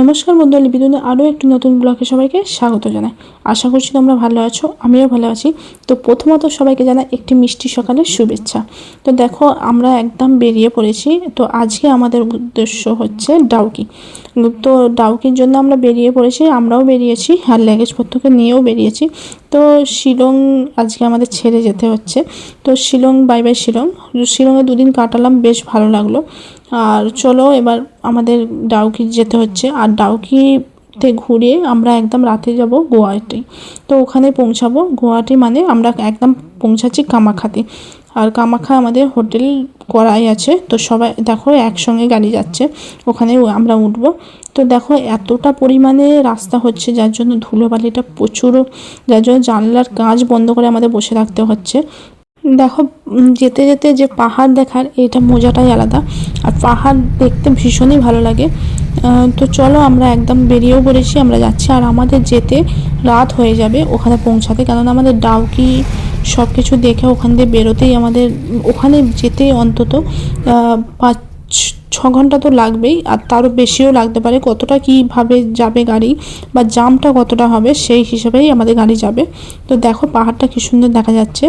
নমস্কার বন্ধুরা, লিপিদনে আরও একটি নতুন ব্লগে সবাইকে স্বাগত জানাই। আশা করছি তোমরা ভালো আছো, আমিও ভালো আছি। তো প্রথমত সবাইকে জানাই একটি মিষ্টি সকালের শুভেচ্ছা। তো দেখো, আমরা একদম বেরিয়ে পড়েছি। তো আজকে আমাদের উদ্দেশ্য হচ্ছে ডাউকি। তো ডাউকির জন্য আমরা বেরিয়ে পড়েছি, আমরাও বেরিয়েছি আর লাগেজপত্রকে নিয়েও বেরিয়েছি। তো শিলং আজকে আমাদের ছেড়ে যেতে হচ্ছে। তো শিলং, বাই বাই শিলং। শিলংয়ে দুদিন কাটালাম, বেশ ভালো লাগলো। আর চলো এবার আমাদের ডাউকি যেতে হচ্ছে। আর ডাউকিতে ঘুরে আমরা একদম রাতে যাব গুয়াহাটি। তো ওখানে পৌঁছাবো। গুয়াহাটি মানে আমরা একদম পৌঁছাচ্ছি কামাখ্যাতে। আর কামাখ্যা আমাদের হোটেল করাই আছে। তো সবাই দেখো একসঙ্গে গাড়ি যাচ্ছে, ওখানে আমরা উঠবো। তো দেখো এতটা পরিমাণে রাস্তা হচ্ছে, যার জন্য ধুলোবালিটা প্রচুর, যার জন্য জানলার কাঁচ বন্ধ করে আমাদের বসে থাকতে হচ্ছে। দেখো যেতে যেতে যে পাহাড় দেখার এটা মজাটাই আলাদা। আর পাহাড় দেখতে ভীষণই ভালো লাগে। তো চলো আমরা একদম বেরিয়েও পড়েছি, আমরা যাচ্ছি। আর আমাদের যেতে রাত হয়ে যাবে ওখানে পৌঁছাতে, কারণ আমাদের ডাউকি সব কিছু দেখে ওখান দিয়ে বেরোতেই আমাদের ওখানে যেতে অন্তত 5-6 ঘন্টা তো লাগবেই। আর তারও বেশিও লাগতে পারে, কতটা কীভাবে যাবে গাড়ি বা জামটা কতটা হবে সেই হিসেবেই আমাদের গাড়ি যাবে। তো দেখো পাহাড়টা কী সুন্দর দেখা যাচ্ছে।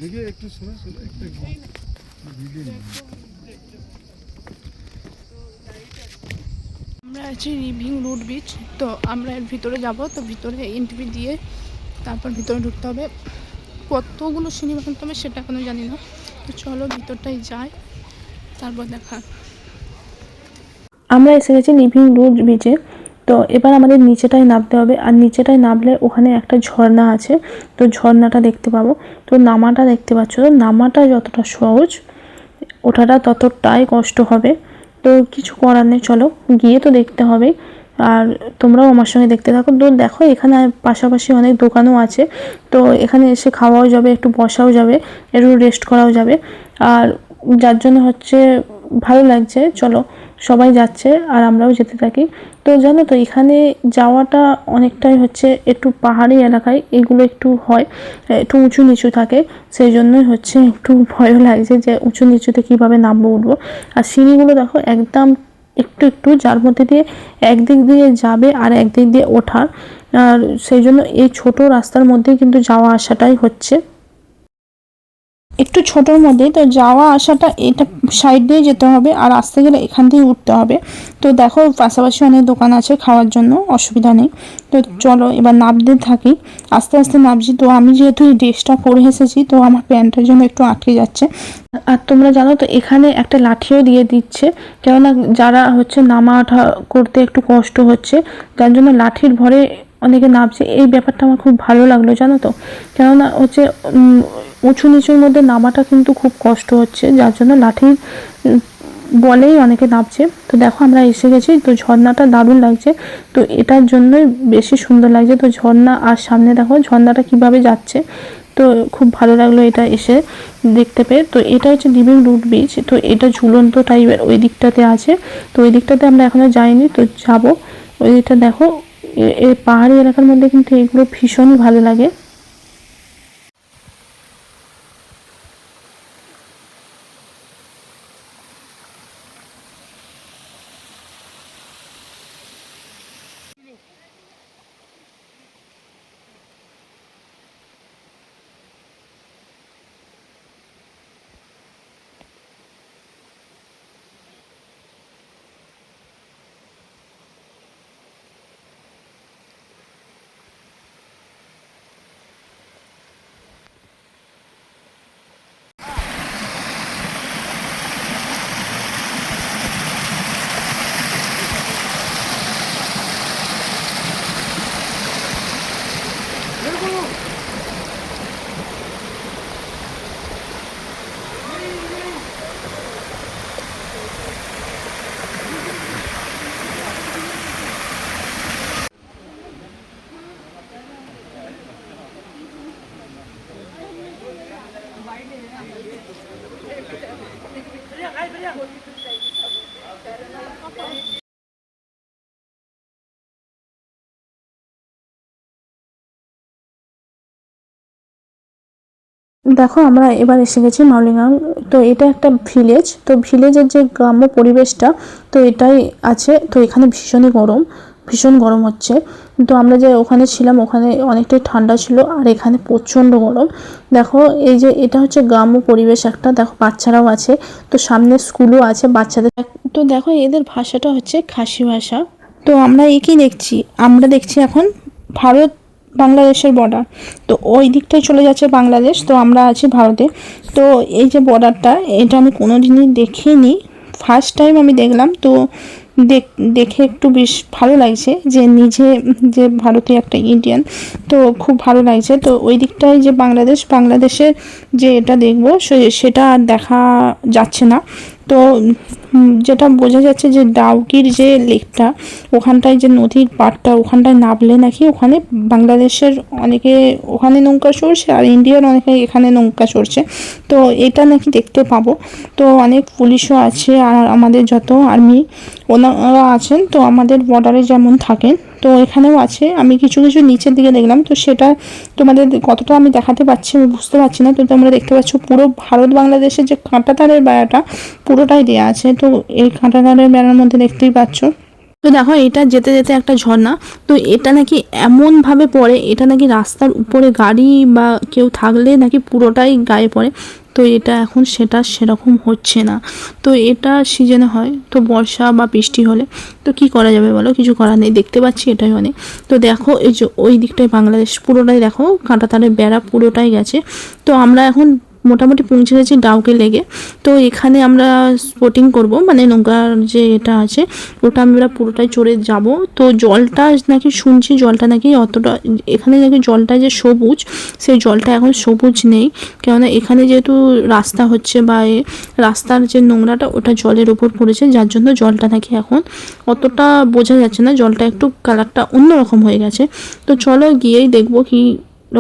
देखिए एक तो सुनो सुनो एक वीडियो আমরা আছি রিভিং রুট বিচ। তো আমরা এর ভিতরে যাব। তো ভিতরে এন্ট্রি দিয়ে তারপর ভিতরে ঢুকতে হবে। কতগুলো সিঁড়ি বানাতে হবে সেটা এখনো জানি না। তো চলো ভিতরটাই যাই, তারপর দেখা। আমরা এসে গেছি লিভিং রুট বিচে। তো এবার আমাদের নিচেটায় নামতে হবে। আর নিচেটায় নামলে ওখানে একটা ঝর্ণা আছে, তো ঝর্ণাটা দেখতে পাবো। তো নামাটা দেখতে পাচ্ছ, তো নামাটা যতটা সহজ ওঠাটা ততটাই কষ্ট হবে। তো কিছু করার নেই, চলো গিয়ে তো দেখতে হবে। আর তোমরাও আমার সঙ্গে দেখতে থাকো। তো দেখো এখানে পাশাপাশি অনেক দোকানও আছে। তো এখানে এসে খাওয়াও যাবে, একটু বসাও যাবে, একটু রেস্ট করাও যাবে। আর যার জন্য হচ্ছে ভালো লাগছে। চলো সবাই যাচ্ছে আর আমরাও যেতে থাকি। তো জানো তো এখানে যাওয়াটা অনেকটাই হচ্ছে একটু পাহাড়ি এলাকায়, এগুলো একটু হয় একটু উঁচু নিচু থাকে, সেই জন্যই হচ্ছে একটু ভয়ও লাগছে যে উঁচু নিচুতে কীভাবে নামবো উঠবো। আর সিঁড়িগুলো দেখো একদম একটু একটু, যার মধ্যে দিয়ে একদিক দিয়ে যাবে আর একদিক দিয়ে ওঠার। আর সেই জন্য এই ছোট রাস্তার মধ্যেই কিন্তু যাওয়া আসাটাই হচ্ছে একটু ছোটোর মধ্যেই। তো যাওয়া আসাটা এটা সাইড দিয়ে যেতে হবে, আর আসতে গেলে এখান দিয়ে উঠতে হবে। তো দেখো পাশাপাশি অনেক দোকান আছে খাওয়ার জন্য, অসুবিধা নেই। তো চলো এবার নামতে থাকি, আস্তে আস্তে নামছি। তো আমি যেহেতু এই ড্রেসটা পরে এসেছি, তো আমার প্যান্টের জন্য একটু আটকে যাচ্ছে। আর তোমরা জানো তো এখানে একটা লাঠিও দিয়ে দিচ্ছে, কেননা যারা হচ্ছে নামা ওঠা করতে একটু কষ্ট হচ্ছে, যার জন্য লাঠির ভরে অনেকে নামছে, এই ব্যাপারটা আমার খুব ভালো লাগলো জানো তো। কেননা হচ্ছে উঁচু নিচুর মধ্যে নামাটা কিন্তু খুব কষ্ট হচ্ছে, যার জন্য লাঠির বলেই অনেকে নামছে। তো দেখো আমরা এসে গেছি, তো ঝর্ণাটা দারুণ লাগছে, তো এটার জন্যই বেশি সুন্দর লাগছে। তো ঝর্ণা আর সামনে দেখো ঝর্ণাটা কিভাবে যাচ্ছে, তো খুব ভালো লাগলো এটা এসে দেখতে পেয়ে। তো এটা হচ্ছে লিভিং রুট বিচ, তো এটা ঝুলন্ত টাইপের ওই দিকটাতে আছে, তো ওই দিকটাতে আমরা এখনো যাইনি, তো যাব। ওই দিকটা দেখো, এই পাহাড়ি এলাকার মধ্যে কিন্তু এগুলো ভীষণই ভালো লাগে। দেখো আমরা এবার এসে গেছি মাউলিগাঁও। তো এটা একটা ভিলেজ, তো ভিলেজের যে গ্রাম্য পরিবেশটা, তো এটাই আছে। তো এখানে ভীষণই গরম, ভীষণ গরম হচ্ছে। তো আমরা যে ওখানে ছিলাম ওখানে অনেকটাই ঠান্ডা ছিল, আর এখানে প্রচণ্ড গরম। দেখো এই যে এটা হচ্ছে গ্রাম্য পরিবেশ একটা, দেখো বাচ্চারাও আছে, তো সামনে স্কুলও আছে বাচ্চাদের। তো দেখো এদের ভাষাটা হচ্ছে খাসি ভাষা। তো আমরা একই দেখছি, আমরা দেখছি এখন ভারত বাংলাদেশের বর্ডার, তো ওই দিকটাই চলে যাচ্ছে বাংলাদেশ, তো আমরা আছি ভারতে। তো এই যে বর্ডারটা, এটা আমি কোনো দিনই দেখিনি, ফার্স্ট টাইম আমি দেখলাম। তো দেখে একটু বেশ ভালো লাগছে যে নিজে যে ভারতীয় একটা ইন্ডিয়ান, তো খুব ভালো লাগছে। তো ওই দিকটায় যে বাংলাদেশের যে এটা দেখবো সেটা আর দেখা যাচ্ছে না। তো যেটা বোঝা যাচ্ছে যে ডাউকির যে লেকটা, ওখানটায় যে নদীর পাড়টা, ওখানটায় নামলে নাকি ওখানে বাংলাদেশের অনেকে ওখানে নৌকা চড়ছে, আর ইন্ডিয়ার অনেকে এখানে নৌকা চড়ছে। তো এটা নাকি দেখতে পাবো। তো অনেক পুলিশও আছে, আর আমাদের যত আর্মি ওনারা আছেন, তো আমাদের বর্ডারে যেমন থাকেন, তো এখানেও আছে। আমি কিছু কিছু নিচের দিকে দেখলাম, তো সেটা তোমাদের কতটা আমি দেখাতে পারছি আমি বুঝতে পারছি না। তো তোমরা দেখতে পাচ্ছ পুরো ভারত বাংলাদেশের যে কাঁটাতারের বেড়াটা পুরোটাই দেওয়া আছে। তো এই কাঁটাতারের বেড়ার মধ্যে দেখতেই পাচ্ছ। তো দেখো এটা যেতে যেতে একটা ঝর্ণা, তো এটা নাকি এমনভাবে পড়ে, এটা নাকি রাস্তার উপরে গাড়ি বা কেউ থাকলে নাকি পুরোটাই গায়ে পড়ে। তো এটা এখন সেটা সেরকম হচ্ছে না, তো এটা সিজনে হয়, তো বর্ষা বা বৃষ্টি হলে তো কি করা যাবে বলো, কিছু করার নেই। দেখতে পাচ্ছি এটাই অনেক। তো দেখো এই যে ওই দিকটায় বাংলাদেশ পুরোটাই, দেখো কাঁটাতারের বেড়া পুরোটাই গেছে। তো আমরা এখন মোটামুটি পৌঁছে গেছি ডাউকি লেগে। তো এখানে আমরা স্পোর্টিং করব, মানে নৌকার যে এটা আছে ওটা আমরা পুরোটাই চড়ে যাব। তো জলটা নাকি শুনছি, জলটা নাকি অতটা, এখানে নাকি জলটা যে সবুজ, সেই জলটা এখন সবুজ নেই। কেননা এখানে যেহেতু রাস্তা হচ্ছে বা রাস্তার যে নোংরাটা ওটা জলের ওপর পড়েছে, যার জন্য জলটা নাকি এখন অতটা বোঝা যাচ্ছে না, জলটা একটু কালারটা অন্যরকম হয়ে গেছে। তো চলো গিয়েই দেখবো কি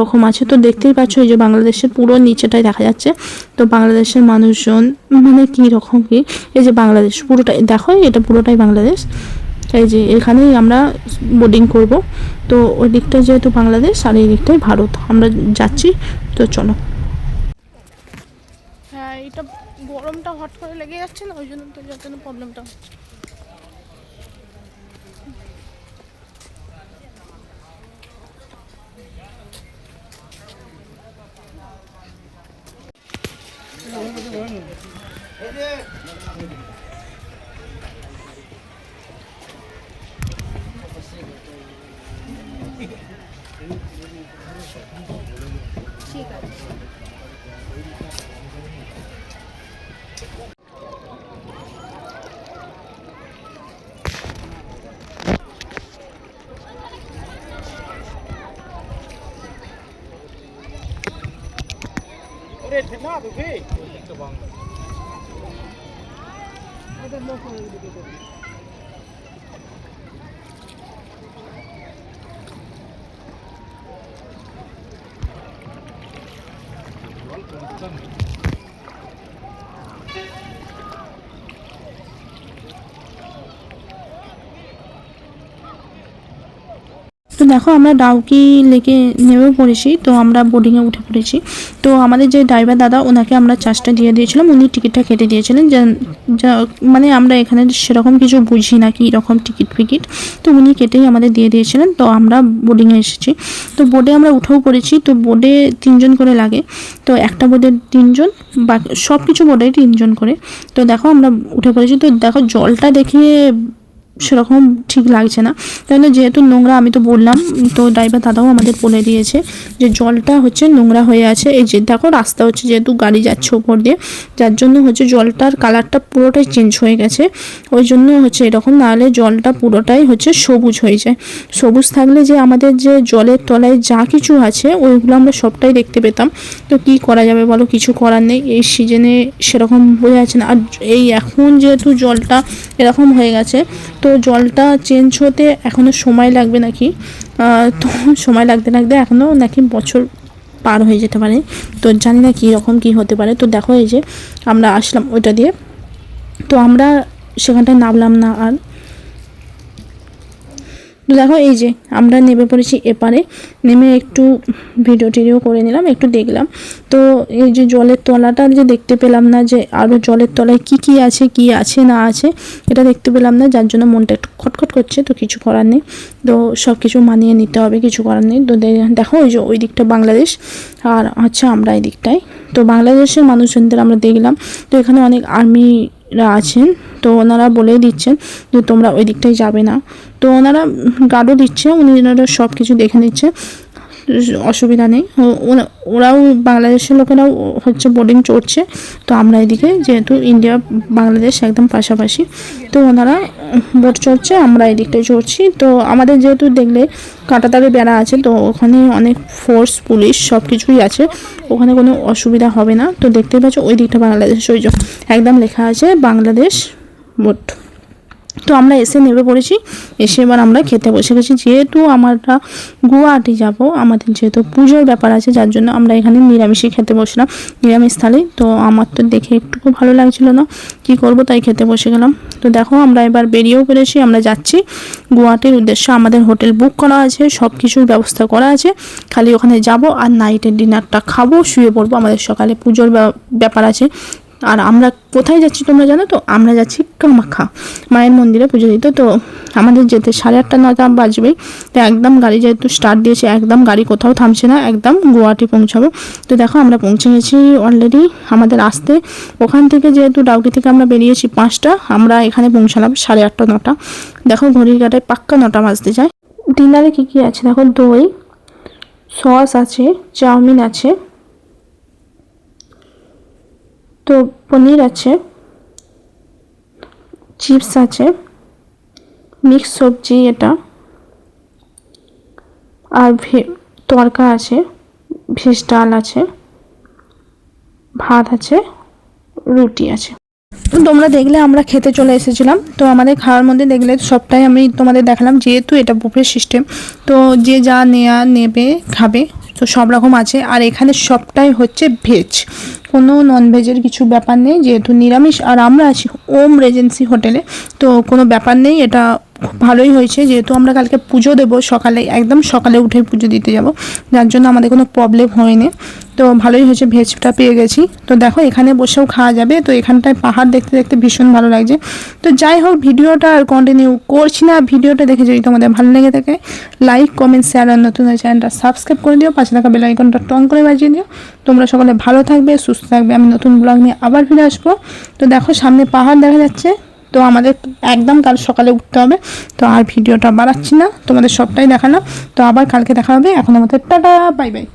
রকম আছে। তো দেখতেই পাচ্ছ এই যে বাংলাদেশের পুরো নিচেটাই দেখা যাচ্ছে। তো বাংলাদেশের মানুষজন মানে কি রকম কি, এই যে বাংলাদেশ পুরোটাই দেখো, এটা পুরোটাই বাংলাদেশ। এই যে এখানেই আমরা বোটিং করব। তো ওই দিকটায় যেহেতু বাংলাদেশ আর এই দিকটাই ভারত, আমরা যাচ্ছি। তো চলো। হ্যাঁ, এটা গরমটা হট করে লেগে যাচ্ছে না, ওই জন্য তো যার জন্য প্রবলেমটা হচ্ছে। ঠিক আছে। তো দেখো আমরা ডাউকি লেকে নেমে পড়েছি, তো আমরা বোর্ডিংয়ে উঠে পড়েছি। তো আমাদের যে ড্রাইভার দাদা ওনাকে আমরা চার্জটা দিয়ে দিয়েছিলাম, উনি টিকিটটা কেটে দিয়েছিলেন। মানে আমরা এখানে সেরকম কিছু বুঝি না কি রকম টিকিট ফিকিট, তো উনি কেটেই আমাদের দিয়ে দিয়েছিলেন। তো আমরা বোর্ডিংয়ে এসেছি, তো বোর্ডে আমরা উঠেও পড়েছি। তো বোর্ডে 3 জন করে লাগে, তো একটা বোর্ডে 3 জন, বাকি সব কিছু বোর্ডে 3 জন করে। তো দেখো আমরা উঠে পড়েছি। তো দেখো জলটা দেখে সেরকম ঠিক লাগছে না, তাহলে যেহেতু নোংরা, আমি তো বললাম, তো ড্রাইভার দাদাও আমাদের বলে দিয়েছে যে জলটা হচ্ছে নোংরা হয়ে আছে। এই যে দেখো রাস্তা হচ্ছে, যেহেতু গাড়ি যাচ্ছে ওপর দিয়ে, যার জন্য হচ্ছে জলটার কালারটা পুরোটাই চেঞ্জ হয়ে গেছে, ওই জন্য হচ্ছে এরকম। নাহলে জলটা পুরোটাই হচ্ছে সবুজ হয়ে যায়। সবুজ থাকলে যে আমাদের যে জলের তলায় যা কিছু আছে ওইগুলো আমরা সবটাই দেখতে পেতাম। তো কি করা যাবে বলো, কিছু করার নেই, এই সিজনে সেরকম বোঝা যাচ্ছে না। আর এই এখন যেহেতু জলটা এরকম হয়ে গেছে, তো জলটা চেঞ্জ হতে এখনও সময় লাগবে নাকি, তো সময় লাগতে লাগতে এখনও নাকি বছর পার হয়ে যেতে পারে। তো জানি না কী রকম কী হতে পারে। তো দেখো এই যে আমরা আসলাম ওইটা দিয়ে, তো আমরা সেখানটায় নামলাম না আর। তো দেখো এই যে আমরা নেমে পড়েছি এপারে, নেমে একটু ভিডিও টিডিও করে নিলাম, একটু দেখলাম। তো এই যে জলের তলাটা যে দেখতে পেলাম না, যে আরও জলের তলায় কি আছে না আছে এটা দেখতে পেলাম না, যার জন্য মনটা একটু খটখট করছে। তো কিছু করার নেই, তো সব কিছু মানিয়ে নিতে হবে, কিছু করার নেই। তো দেখো ওই যে ওই দিকটা বাংলাদেশ, আর আচ্ছা আমরা এই দিকটায়। তো বাংলাদেশের মানুষজনদের আমরা দেখলাম। তো এখানে অনেক আর্মিরা আছেন, তো ওনারা বলেই দিচ্ছেন যে তোমরা ওই দিকটায় যাবে না। তো ওনারা গার্ডও দিচ্ছে, ওনারা সব কিছু দেখে নিচ্ছে, অসুবিধা নেই। ওরাও বাংলাদেশের লোকেরাও হচ্ছে বোর্ডিং চড়ছে। তো আমরা এদিকে যেহেতু ইন্ডিয়া বাংলাদেশ একদম পাশাপাশি, তো ওনারা বোট চড়ছে, আমরা এদিকটায় চড়ছি। তো আমাদের যেহেতু দেখলে কাঁটাতারে বেড়া আছে, তো ওখানে অনেক ফোর্স পুলিশ সব কিছুই আছে, ওখানে কোনো অসুবিধা হবে না। তো দেখতে পাচ্ছ ওই দিকটা বাংলাদেশ, ওই যে একদম লেখা আছে বাংলাদেশ বোট। তো আমরা এসে নেমে পড়েছি, এসে এবার আমরা খেতে বসে গেছি। যেহেতু আমরা গুয়াহাটি যাব, আমাদের যেহেতু পুজোর ব্যাপার আছে, যার জন্য আমরা এখানে নিরামিষই খেতে বসলাম, নিরামিষ থালি। তো আমার তো দেখে একটুকু ভালো লাগছিল না, কি করব, তাই খেতে বসে গেলাম। তো দেখো আমরা এবার বেরিয়েও পেরেছি, আমরা যাচ্ছি গুয়াহাটির উদ্দেশ্যে। আমাদের হোটেল বুক করা আছে, সব কিছুর ব্যবস্থা করা আছে, খালি ওখানে যাব আর নাইটের ডিনারটা খাবো, শুয়ে পড়বো। আমাদের সকালে পুজোর ব্যাপার আছে। আর আমরা কোথায় যাচ্ছি তোমরা জানো তো? আমরা যাচ্ছি কামাখ্যা মায়ের মন্দিরে পুজো দিতে। তো আমাদের যেতে 8:30 9টা বাজবেই। তো একদম গাড়ি যেহেতু স্টার্ট দিয়েছে, একদম গাড়ি কোথাও থামছে না, একদম গুয়াহাটি পৌঁছাবো। তো দেখো আমরা পৌঁছে গেছি অলরেডি। আমাদের আসতে ওখান থেকে যেহেতু ডাউকি থেকে আমরা বেরিয়েছি 5টা, আমরা এখানে পৌঁছালাম 8:30 9টা। দেখো ঘড়ির কাঁটায় পাক্কা 9টা বাজতে যায়। ডিনারে কী আছে দেখো, দই, সস আছে, চাউমিন আছে, তো পনির আছে, চিপস আছে, মিক্স সবজি এটা, আর তরকা আছে, ভেজ ডাল আছে, ভাত আছে, রুটি আছে। তো তোমরা দেখলে আমরা খেতে চলে এসেছিলাম। তো আমাদের খাওয়ার মধ্যে দেখলে সবটাই আমি তোমাদের দেখালাম, যেহেতু এটা বুফে সিস্টেম, তো যে যা নেবে খাবে, তো সব রকম আছে। আর এখানে সবটাই হচ্ছে ভেজ, কোনো ননভেজের কিছু ব্যাপার নেই, যেহেতু নিরামিষ। আর আমরা আছি ওম রেজেন্সি হোটেলে, তো কোনো ব্যাপার নেই। এটা খুব ভালোই হয়েছে, যেহেতু আমরা কালকে পুজো দেবো সকালে, একদম সকালে উঠে পুজো দিতে যাব, যার জন্য আমাদের কোনো প্রবলেম হয়নি। তো ভালোই হয়েছে, ভেজটা পেয়ে গেছি। তো দেখো এখানে বসেও খাওয়া যাবে। তো এখানটায় পাহাড় দেখতে দেখতে ভীষণ ভালো লাগছে। তো যাই হোক, ভিডিওটা আর কন্টিনিউ করছি না। ভিডিওটা দেখে যদি তোমাদের ভালো লেগে থাকে, লাইক কমেন্ট শেয়ার, আর নতুন চ্যানেলটা সাবস্ক্রাইব করে দিও, পাশে থাকা বেল আইকনটা টং করে বাজিয়ে দিও। তোমরা সকলে ভালো থাকবে, সুস্থ থাকবে। আমি নতুন ব্লগ নিয়ে আবার ফিরে আসবো। তো দেখো সামনে পাহাড় দেখা যাচ্ছে, তো আমাদের একদম কাল সকালে উঠতে হবে। তো আর ভিডিওটা বাড়াচ্ছি না, তোমাদের সবটাই দেখালাম। তো আবার কালকে দেখা হবে। এখন আমাদের টাটা, বাই বাই।